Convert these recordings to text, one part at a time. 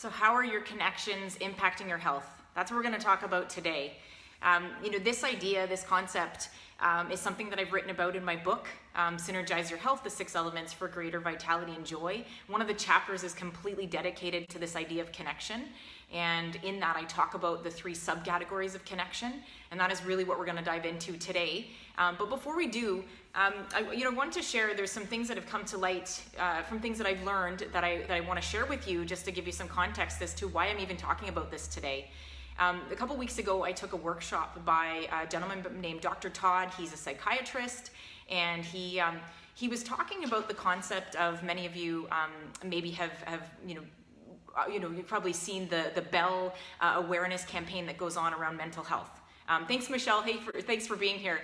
So how are your connections impacting your health? That's what we're going to talk about today. This idea, this concept is something that I've written about in my book, Synergize Your Health, the 6 Elements for Greater Vitality and Joy. One of the chapters is completely dedicated to this idea of connection. And in that, I talk about the 3 subcategories of connection. And that is really what we're going to dive into today. But before we do, I want to share, there's some things that have come to light from things that I've learned that I want to share with you, just to give you some context as to why I'm even talking about this today. A couple weeks ago, I took a workshop by a gentleman named Dr. Todd. He's a psychiatrist, and he was talking about the concept of, many of you maybe have you've probably seen the Bell awareness campaign that goes on around mental health. Thanks, Michelle. Hey, thanks for being here.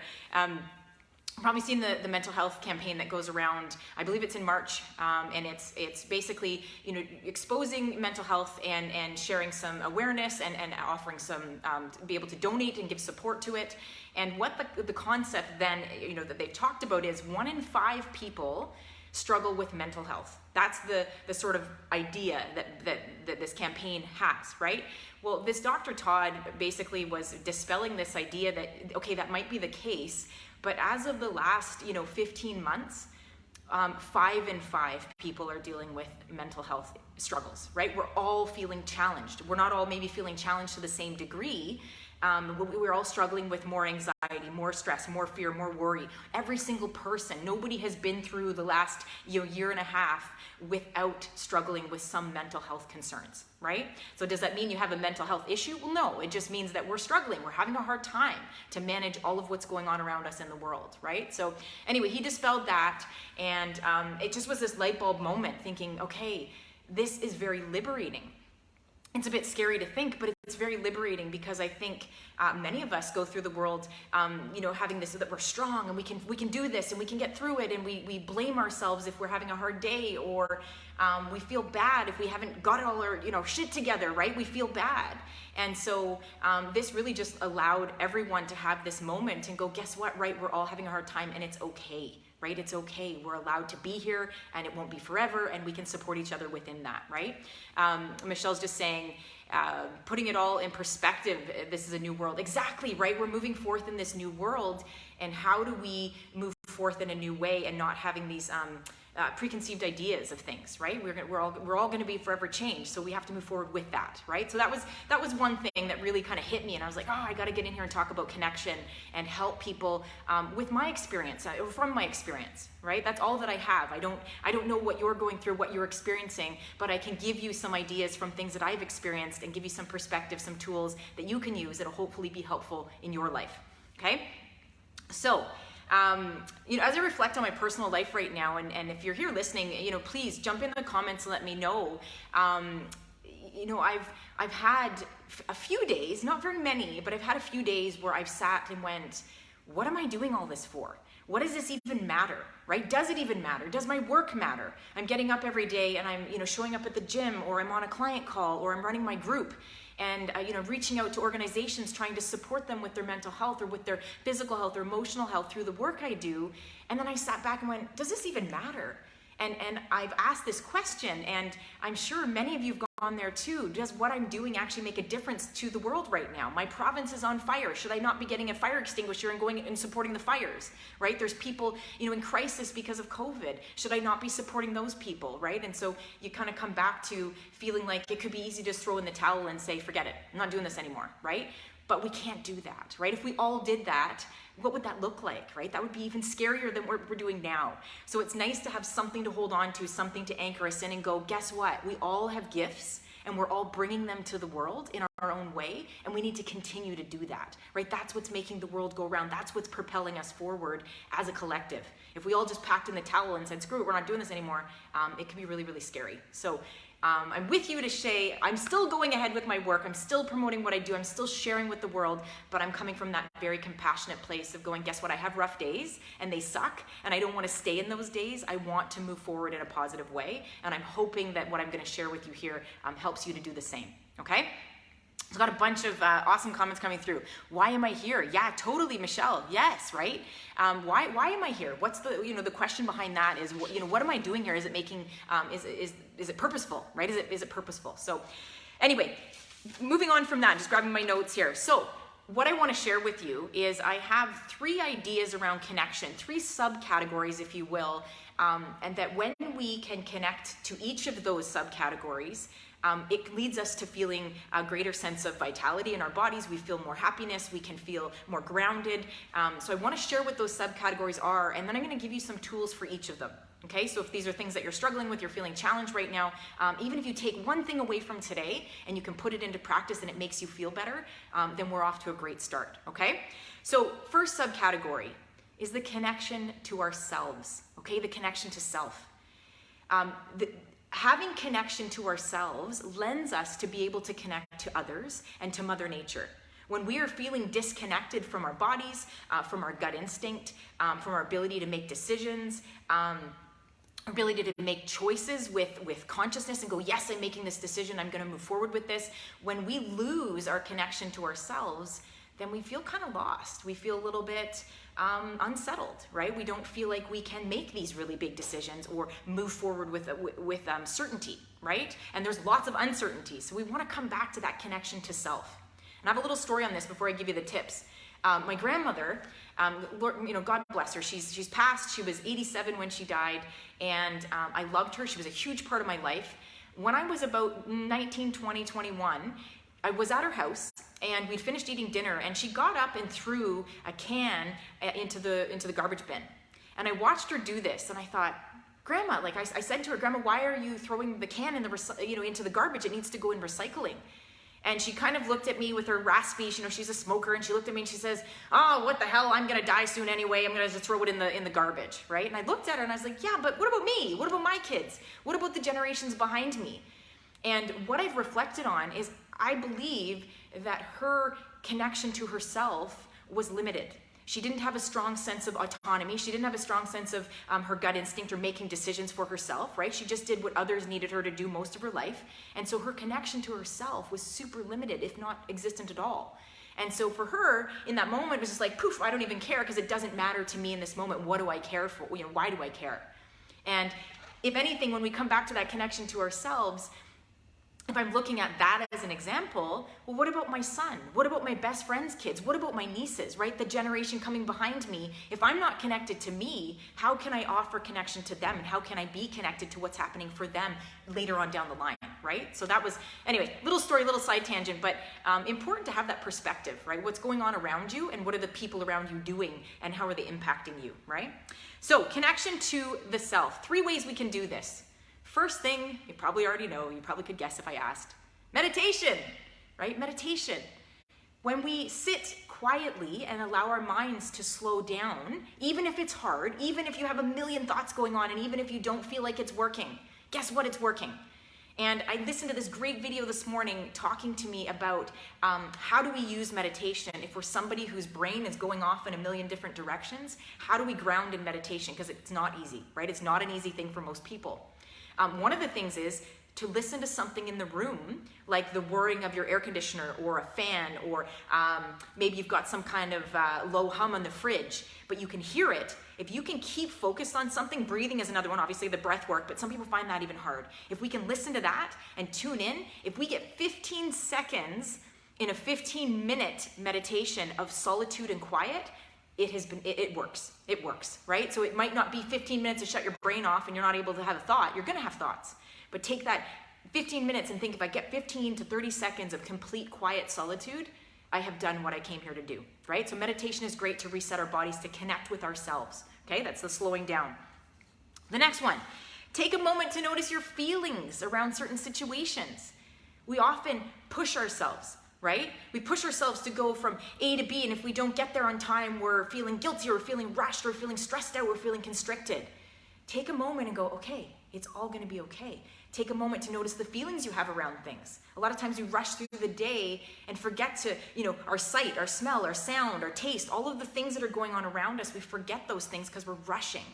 Probably seen the mental health campaign that goes around. I believe it's in March, and it's basically exposing mental health and sharing some awareness and offering some to be able to donate and give support to it. And what the concept then that they've talked about is 1 in 5 people struggle with mental health. That's the sort of idea that this campaign has, right? Well, this Dr. Todd basically was dispelling this idea that, okay, that might be the case, but as of the last 15 months, 5 in 5 people are dealing with mental health struggles, right? We're all feeling challenged. We're not all maybe feeling challenged to the same degree. We're all struggling with more anxiety, more stress, more fear, more worry. Every single person, nobody has been through the last year and a half without struggling with some mental health concerns, right? So does that mean you have a mental health issue? Well, no, it just means that we're struggling. We're having a hard time to manage all of what's going on around us in the world, right? So anyway, he dispelled that, and it just was this light bulb moment thinking, okay, this is very liberating. It's a bit scary to think, but it's very liberating, because I think many of us go through the world, having this, that we're strong and we can do this and we can get through it, and we blame ourselves if we're having a hard day, or we feel bad if we haven't got all our shit together, right? We feel bad, and so this really just allowed everyone to have this moment and go, guess what? Right, we're all having a hard time, and it's okay. Right? It's okay. We're allowed to be here, and it won't be forever, and we can support each other within that, right? Michelle's just saying, putting it all in perspective, this is a new world. Exactly, right? We're moving forth in this new world, and how do we move forth in a new way and not having these preconceived ideas of things, right? We're all going to be forever changed, so we have to move forward with that, right? So that was one thing that really kind of hit me, and I was like, oh, I got to get in here and talk about connection and help people with my experience, from my experience, right? That's all that I have. I don't know what you're going through, what you're experiencing, but I can give you some ideas from things that I've experienced and give you some perspective, some tools that you can use that'll hopefully be helpful in your life. Okay, so. As I reflect on my personal life right now, and if you're here listening, please jump in the comments and let me know. I've had a few days, not very many, but I've had a few days where I've sat and went, what am I doing all this for? What does this even matter, right? Does it even matter? Does my work matter? I'm getting up every day and I'm, showing up at the gym, or I'm on a client call, or I'm running my group. And reaching out to organizations, trying to support them with their mental health or with their physical health or emotional health through the work I do. And then I sat back and went, does this even matter? And I've asked this question, and I'm sure many of you have gone there too. Does what I'm doing actually make a difference to the world right now? My province is on fire. Should I not be getting a fire extinguisher and going and supporting the fires, right? There's people, in crisis because of COVID. Should I not be supporting those people, right? And so you kind of come back to feeling like it could be easy to just throw in the towel and say, forget it, I'm not doing this anymore, right? But we can't do that, right? If we all did that, what would that look like, right? That would be even scarier than what we're doing now. So it's nice to have something to hold on to, something to anchor us in and go, guess what? We all have gifts, and we're all bringing them to the world in our own way, and we need to continue to do that, right? That's what's making the world go around. That's what's propelling us forward as a collective. If we all just packed in the towel and said, screw it, we're not doing this anymore, it can be really, really scary. So I'm with you to say, I'm still going ahead with my work. I'm still promoting what I do. I'm still sharing with the world, but I'm coming from that very compassionate place of going, guess what? I have rough days and they suck, and I don't want to stay in those days. I want to move forward in a positive way, and I'm hoping that what I'm going to share with you here helps you to do the same, okay? I've got a bunch of awesome comments coming through. Why am I here? Yeah, totally, Michelle. Yes, right? Why am I here? What's the, the question behind that is, what am I doing here? Is it making, is it purposeful, right? Is it purposeful? So anyway, moving on from that, just grabbing my notes here. So what I want to share with you is I have 3 ideas around connection, 3 subcategories, if you will, and that when we can connect to each of those subcategories, it leads us to feeling a greater sense of vitality in our bodies. We feel more happiness. We can feel more grounded. So I want to share what those subcategories are, and then I'm going to give you some tools for each of them. Okay, so if these are things that you're struggling with, you're feeling challenged right now, even if you take one thing away from today and you can put it into practice and it makes you feel better, then we're off to a great start. Okay, so first subcategory is the connection to ourselves. Okay, the connection to self. Having connection to ourselves lends us to be able to connect to others and to Mother Nature. When we are feeling disconnected from our bodies, from our gut instinct, from our ability to make decisions, ability to make choices with consciousness and go, yes, I'm making this decision, I'm going to move forward with this. When we lose our connection to ourselves, then we feel kind of lost. We feel a little bit unsettled, right? We don't feel like we can make these really big decisions or move forward with certainty, right? And there's lots of uncertainty. So we want to come back to that connection to self. And I have a little story on this before I give you the tips. My grandmother, God bless her, she's passed. She was 87 when she died, and I loved her. She was a huge part of my life. When I was about 19, 20, 21, I was at her house and we'd finished eating dinner, and she got up and threw a can into the garbage bin. And I watched her do this, and I thought, Grandma, like I said to her, Grandma, why are you throwing the can in into the garbage? It needs to go in recycling. And she kind of looked at me with her raspy, she's a smoker, and she looked at me and she says, oh, what the hell, I'm gonna die soon anyway, I'm gonna just throw it in the garbage, right? And I looked at her and I was like, yeah, but what about me? What about my kids? What about the generations behind me? And what I've reflected on is I believe that her connection to herself was limited. She didn't have a strong sense of autonomy. She didn't have a strong sense of her gut instinct or making decisions for herself, right? She just did what others needed her to do most of her life. And so her connection to herself was super limited, if not existent at all. And so for her, in that moment, it was just like, poof, I don't even care because it doesn't matter to me in this moment. What do I care for? Why do I care? And if anything, when we come back to that connection to ourselves, if I'm looking at that as an example, well, what about my son? What about my best friend's kids? What about my nieces, right? The generation coming behind me. If I'm not connected to me, how can I offer connection to them? And how can I be connected to what's happening for them later on down the line, right? So that was, anyway, little story, little side tangent, but important to have that perspective, right? What's going on around you and what are the people around you doing and how are they impacting you, right? So connection to the self. 3 ways we can do this. First thing, you probably already know, you probably could guess if I asked, meditation, right? Meditation. When we sit quietly and allow our minds to slow down, even if it's hard, even if you have a million thoughts going on, and even if you don't feel like it's working, guess what? It's working. And I listened to this great video this morning talking to me about how do we use meditation if we're somebody whose brain is going off in a million different directions. How do we ground in meditation? Because it's not easy, right? It's not an easy thing for most people. One of the things is to listen to something in the room, like the whirring of your air conditioner or a fan, or maybe you've got some kind of low hum on the fridge, but you can hear it. If you can keep focused on something, breathing is another one, obviously the breath work, but some people find that even hard. If we can listen to that and tune in, if we get 15 seconds in a 15-minute meditation of solitude and quiet, it works, right? So it might not be 15 minutes to shut your brain off and you're not able to have a thought. You're gonna have thoughts, but take that 15 minutes and think, if I get 15 to 30 seconds of complete quiet solitude, I have done what I came here to do, right? So meditation is great to reset our bodies, to connect with ourselves, okay? That's the slowing down. The next one, take a moment to notice your feelings around certain situations. We often push ourselves, right? We push ourselves to go from A to B, and if we don't get there on time, we're feeling guilty, or we're feeling rushed, or we're feeling stressed out, we're feeling constricted. Take a moment and go, okay, it's all gonna be okay. Take a moment to notice the feelings you have around things. A lot of times we rush through the day and forget to, our sight, our smell, our sound, our taste, all of the things that are going on around us, we forget those things because we're rushing.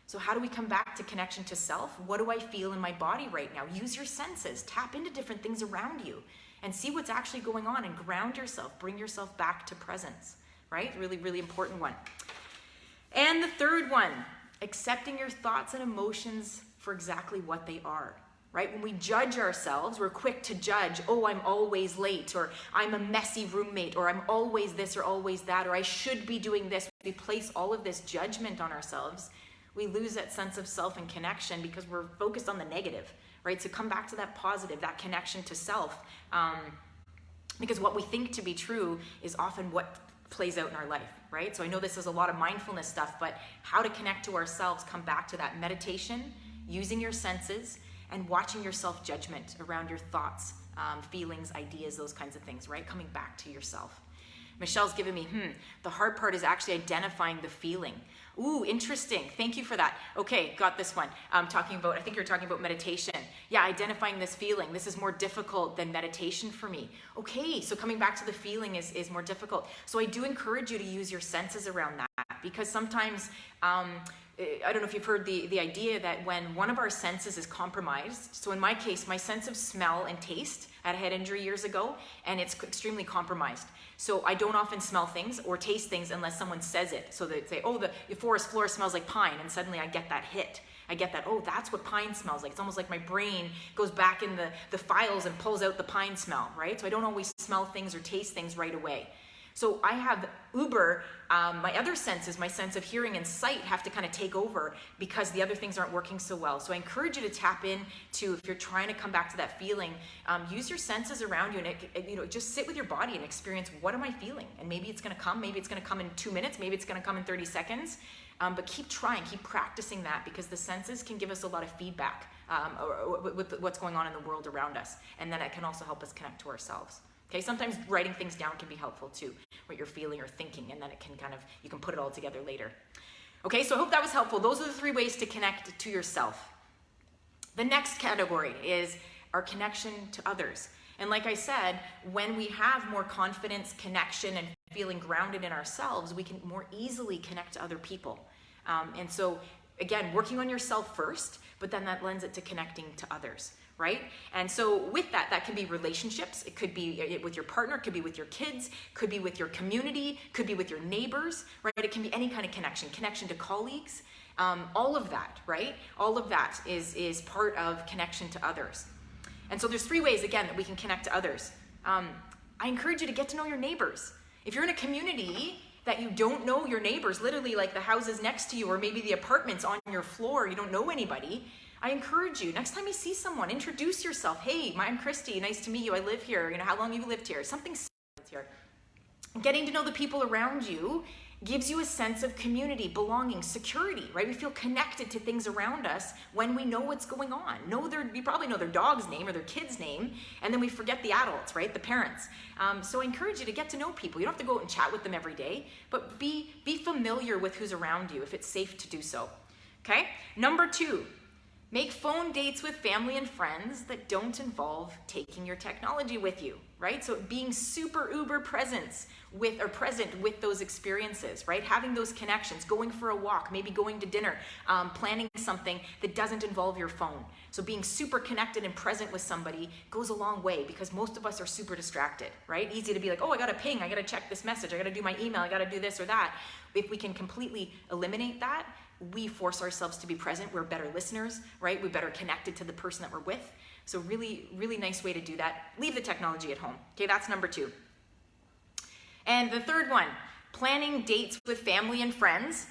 So how do we come back to connection to self? What do I feel in my body right now? Use your senses, tap into different things around you and see what's actually going on and ground yourself, bring yourself back to presence, right? Really, really important one. And the third one, accepting your thoughts and emotions for exactly what they are, right? When we judge ourselves, we're quick to judge, oh, I'm always late, or I'm a messy roommate, or I'm always this or always that, or I should be doing this. We place all of this judgment on ourselves. We lose that sense of self and connection because we're focused on the negative, right? So come back to that positive, that connection to self, because what we think to be true is often what plays out in our life, right? So I know this is a lot of mindfulness stuff, but how to connect to ourselves, come back to that meditation, using your senses, and watching your self-judgment around your thoughts, feelings, ideas, those kinds of things, right? Coming back to yourself. Michelle's given me, the hard part is actually identifying the feeling. Ooh, interesting. Thank you for that. Okay, got this one. I think you're talking about meditation. Yeah, identifying this feeling. This is more difficult than meditation for me. Okay, so coming back to the feeling is more difficult. So I do encourage you to use your senses around that, because sometimes, I don't know if you've heard the idea that when one of our senses is compromised, so in my case, my sense of smell and taste, I had a head injury years ago, and it's extremely compromised. So I don't often smell things or taste things unless someone says it. So they say, oh, the forest floor smells like pine, and suddenly I get that hit. I get that, oh, that's what pine smells like. It's almost like my brain goes back in the files and pulls out the pine smell, right? So I don't always smell things or taste things right away. So I have my other senses, my sense of hearing and sight, have to kind of take over because the other things aren't working so well. So I encourage you to tap into, if you're trying to come back to that feeling, use your senses around you and just sit with your body and experience, what am I feeling? And maybe it's going to come, maybe it's going to come in 2 minutes, maybe it's going to come in 30 seconds. But keep trying, keep practicing that, because the senses can give us a lot of feedback with what's going on in the world around us. And then it can also help us connect to ourselves. Okay, sometimes writing things down can be helpful too, what you're feeling or thinking, and then it can you can put it all together later. Okay, so I hope that was helpful. Those are the 3 ways to connect to yourself. The next category is our connection to others. And like I said, when we have more confidence, connection, and feeling grounded in ourselves, we can more easily connect to other people. And so, again, working on yourself first, but then that lends it to connecting to others. Right? And so with that can be relationships. It could be with your partner, it could be with your kids, could be with your community, could be with your neighbors, right? It can be any kind of connection to colleagues, all of that, right? All of that is part of connection to others. And so there's 3 ways, again, that we can connect to others. I encourage you to get to know your neighbors. If you're in a community that you don't know your neighbors, literally like the houses next to you, or maybe the apartments on your floor, you don't know anybody, I encourage you, next time you see someone, introduce yourself. Hey, I'm Christy, nice to meet you, I live here, how long have you lived here? Something here. Getting to know the people around you gives you a sense of community, belonging, security, right? We feel connected to things around us when we know what's going on. You probably know their dog's name or their kid's name, and then we forget the adults, right? The parents. So I encourage you to get to know people. You don't have to go out and chat with them every day, but be familiar with who's around you if it's safe to do so. Okay? Number 2. Make phone dates with family and friends that don't involve taking your technology with you, right? So being super uber present with those experiences, right? Having those connections, going for a walk, maybe going to dinner, planning something that doesn't involve your phone. So being super connected and present with somebody goes a long way, because most of us are super distracted, right? Easy to be like, oh, I got to ping, I got to check this message, I got to do my email, I got to do this or that. If we can completely eliminate that, we force ourselves to be present. We're better listeners, right? We're better connected to the person that we're with. So really, really nice way to do that. Leave the technology at home. Okay, that's number 2. And the third one, planning dates with family and friends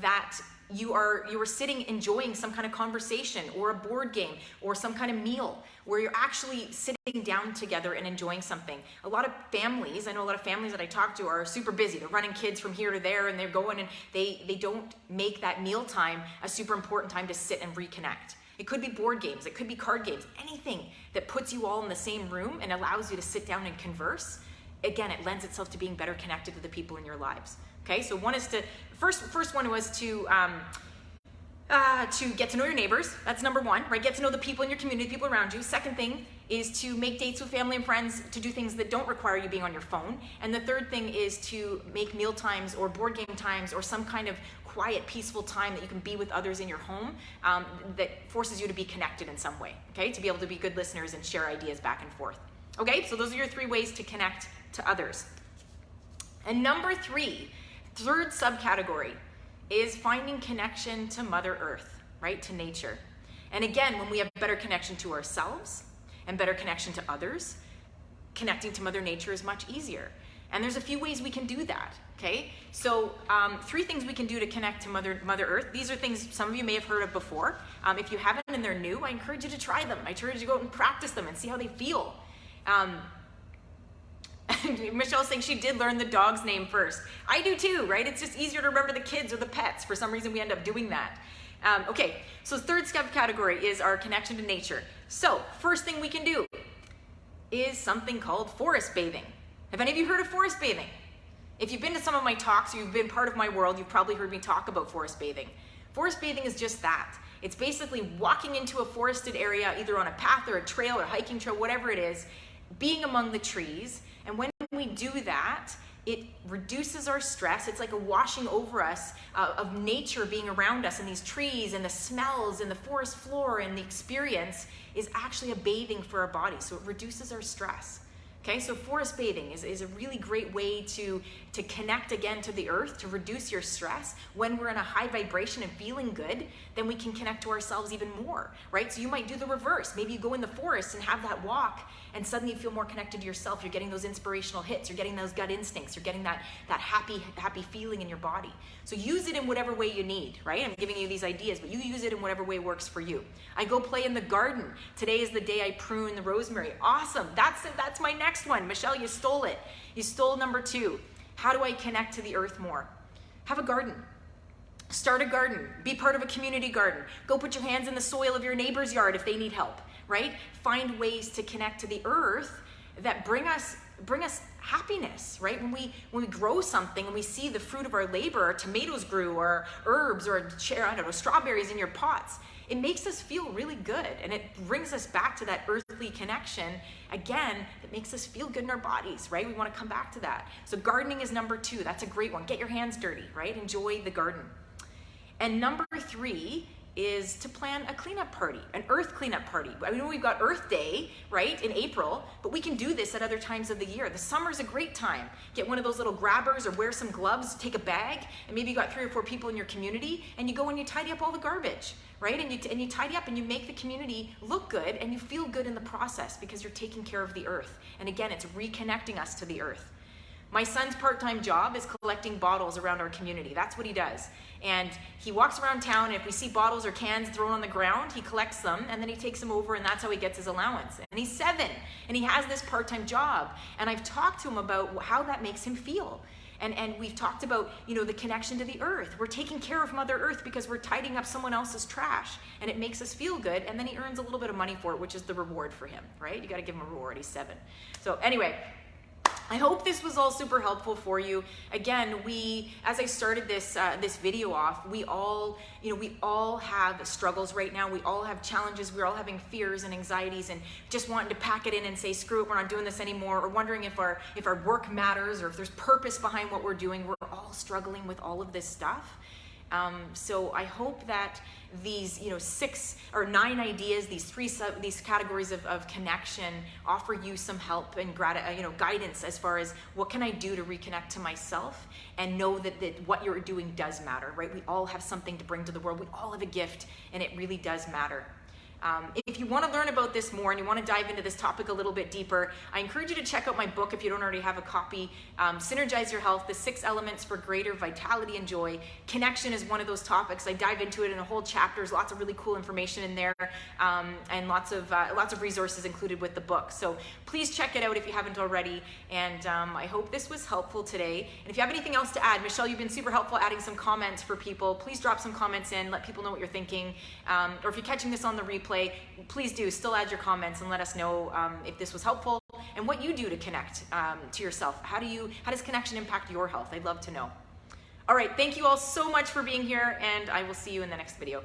that you are sitting enjoying some kind of conversation or a board game or some kind of meal where you're actually sitting down together and enjoying something. I know a lot of families that I talk to are super busy. They're running kids from here to there, and they're going, and they don't make that meal time a super important time to sit and reconnect. It could be board games, it could be card games, anything that puts you all in the same room and allows you to sit down and converse. Again, it lends itself to being better connected to the people in your lives. Okay, so one is to, first one was to to get to know your neighbors. That's number one, right? Get to know the people in your community, people around you. Second thing is to make dates with family and friends, to do things that don't require you being on your phone. And the third thing is to make meal times or board game times or some kind of quiet, peaceful time that you can be with others in your home that forces you to be connected in some way, okay? To be able to be good listeners and share ideas back and forth. Okay, so those are your 3 ways to connect to others. And number 3, third subcategory, is finding connection to Mother Earth, right? To nature. And again, when we have better connection to ourselves and better connection to others, connecting to Mother Nature is much easier. And there's a few ways we can do that, okay? So 3 things we can do to connect to Mother Earth. These are things some of you may have heard of before. If you haven't and they're new, I encourage you to try them. I encourage you to go out and practice them and see how they feel. Michelle's saying she did learn the dog's name first. I do too, right? It's just easier to remember the kids or the pets. For some reason, we end up doing that. Okay, so third subcategory is our connection to nature. So first thing we can do is something called forest bathing. Have any of you heard of forest bathing? If you've been to some of my talks, or you've been part of my world, you've probably heard me talk about forest bathing. Forest bathing is just that. It's basically walking into a forested area, either on a path or a trail or hiking trail, whatever it is, being among the trees. And when we do that, it reduces our stress. It's like a washing over us of nature being around us, and these trees and the smells and the forest floor, and the experience is actually a bathing for our body. So it reduces our stress. Okay, so forest bathing is a really great way to connect again to the earth, to reduce your stress. When we're in a high vibration and feeling good, then we can connect to ourselves even more, right? So you might do the reverse. Maybe you go in the forest and have that walk, and suddenly you feel more connected to yourself. You're getting those inspirational hits. You're getting those gut instincts. You're getting that happy feeling in your body. So use it in whatever way you need, right? I'm giving you these ideas, but you use it in whatever way works for you. I go play in the garden. Today is the day I prune the rosemary. Awesome. That's my next one. Michelle, you stole it. You stole number 2. How do I connect to the earth more? Have a garden. Start a garden. Be part of a community garden. Go put your hands in the soil of your neighbor's yard if they need help, right? Find ways to connect to the earth that bring us happiness, right? When we grow something and we see the fruit of our labor, our tomatoes grew, or herbs, or I don't know, strawberries in your pots, it makes us feel really good, and it brings us back to that earthly connection again. That makes us feel good in our bodies, right? We want to come back to that. So gardening is number 2. That's a great one. Get your hands dirty, right? Enjoy the garden. And number 3 is to plan a cleanup party, an earth cleanup party. I mean, we've got Earth Day, right, in April, but we can do this at other times of the year. The summer's a great time. Get one of those little grabbers or wear some gloves, take a bag, and maybe you got 3 or 4 people in your community, and you go and you tidy up all the garbage, right? And you tidy up and you make the community look good, and you feel good in the process because you're taking care of the earth. And again, it's reconnecting us to the earth. My son's part-time job is collecting bottles around our community. That's what he does. And he walks around town, and if we see bottles or cans thrown on the ground, he collects them, and then he takes them over, and that's how he gets his allowance. And he's 7, and he has this part-time job. And I've talked to him about how that makes him feel. And we've talked about, the connection to the earth. We're taking care of Mother Earth because we're tidying up someone else's trash, and it makes us feel good, and then he earns a little bit of money for it, which is the reward for him, right? You got to give him a reward. He's 7. So anyway, I hope this was all super helpful for you. Again, as I started this video off, we all have struggles right now. We all have challenges. We're all having fears and anxieties, and just wanting to pack it in and say, screw it, we're not doing this anymore, or wondering if our work matters, or if there's purpose behind what we're doing. We're all struggling with all of this stuff. So I hope that these 6 or 9 ideas, these categories of connection, offer you some help and guidance as far as what can I do to reconnect to myself, and know that what you're doing does matter, right? We all have something to bring to the world. We all have a gift, and it really does matter. If you want to learn about this more and you want to dive into this topic a little bit deeper, I encourage you to check out my book if you don't already have a copy, Synergize Your Health, the 6 elements for greater vitality and joy. Connection is one of those topics. I dive into it in a whole chapter. There's lots of really cool information in there, and lots of resources included with the book. So please check it out if you haven't already, and I hope this was helpful today. And if you have anything else to add, Michelle, you've been super helpful adding some comments for people. Please drop some comments in, let people know what you're thinking, or if you're catching this on the replay, please do still add your comments and let us know if this was helpful and what you do to connect to yourself. How does connection impact your health? I'd love to know. All right, thank you all so much for being here, and I will see you in the next video.